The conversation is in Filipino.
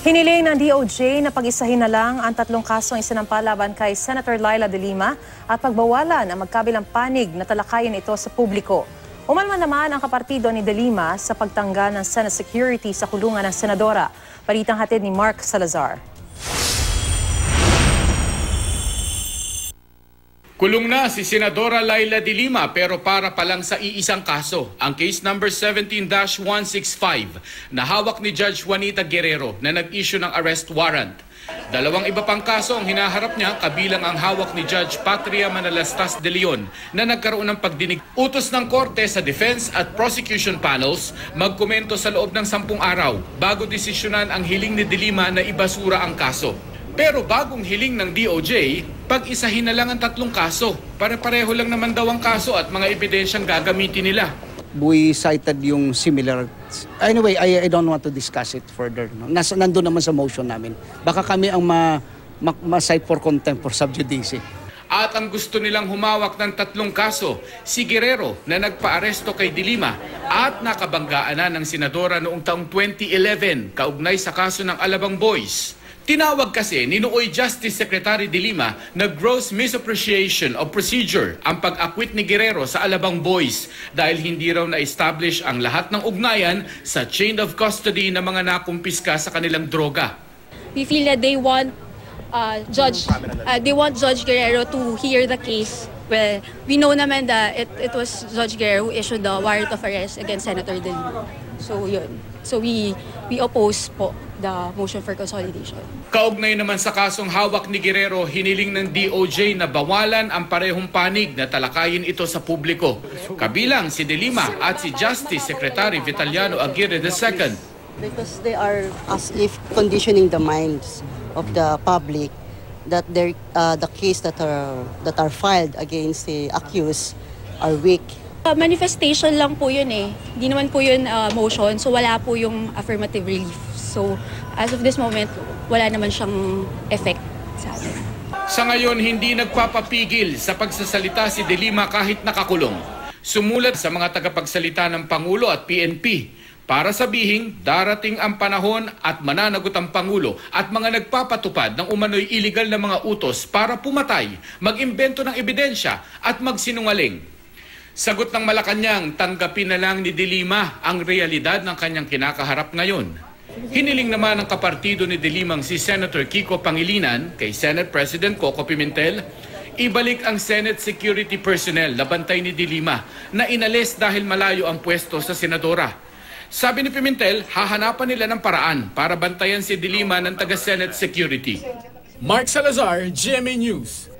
Hiniling ng DOJ na pag-isahin na lang ang 3 kasong isinampa laban kay Senator Leila de Lima at pagbawalan ang magkabilang panig na talakayin ito sa publiko. Umalma naman ang kapartido ni de Lima sa pagtanggal ng Senate security sa kulungan ng senadora. Balitang hatid ni Mark Salazar. Kulong na si Senadora Leila de Lima pero para pa lang sa iisang kaso, ang case number 17-165 na hawak ni Judge Juanita Guerrero na nag-issue ng arrest warrant. 2 iba pang kaso ang hinaharap niya kabilang ang hawak ni Judge Patria Manalastas de Leon na nagkaroon ng pagdinig. Utos ng korte sa defense at prosecution panels magkomento sa loob ng 10 araw bago desisyonan ang hiling ni de Lima na ibasura ang kaso. Pero bagong hiling ng DOJ, pag-isahin na lang ang 3 kaso. Pare-pareho lang naman daw ang kaso at mga ebidensyang gagamitin nila. We cited yung similar. Anyway, I don't want to discuss it further. No? Nandun naman sa motion namin. Baka kami ang ma-cite for contempt for sub judice. At ang gusto nilang humawak ng 3 kaso, si Guerrero na nagpa-aresto kay de Lima at nakabanggaan na ng senadora noong taong 2011 kaugnay sa kaso ng Alabang Boys. Tinawag kasi ni nooy Justice Secretary de Lima na gross misappreciation of procedure ang pag-acquit ni Guerrero sa Alabang Boys dahil hindi raw na-establish ang lahat ng ugnayan sa chain of custody ng mga nakumpiska sa kanilang droga. We feel that they want Judge Guerrero to hear the case. Well, we know naman that it was Judge Guerrero who issued the warrant of arrest against Senator de Lima. So yun. So we oppose po the motion for consolidation. Kaugnay naman sa kasong hawak ni Guerrero, hiniling ng DOJ na bawalan ang parehong panig na talakayin ito sa publiko. Kabilang si de Lima at si Justice Secretary Vitaliano Aguirre II. Because they are as if conditioning the minds of the public that the case that are filed against the accused are weak. Manifestation lang po yun eh. Hindi naman po yun motion, so wala po yung affirmative relief. So as of this moment, wala naman siyang effect sa atin. Sa ngayon, hindi nagpapapigil sa pagsasalita si de Lima kahit nakakulong. Sumulat sa mga tagapagsalita ng Pangulo at PNP para sabihing darating ang panahon at mananagot ang Pangulo at mga nagpapatupad ng umano'y illegal na mga utos para pumatay, mag-imbento ng ebidensya at magsinungaling. Sagot ng Malacanang, tanggapin na lang ni de Lima ang realidad ng kanyang kinakaharap ngayon. Hiniling naman ng kapartido ni de Limang si Senator Kiko Pangilinan kay Senate President Coco Pimentel, ibalik ang Senate security personnel na bantay ni de Lima na inalis dahil malayo ang pwesto sa senadora. Sabi ni Pimentel, hahanapan nila ng paraan para bantayan si de Lima ng taga-Senate security. Mark Salazar, GMA News.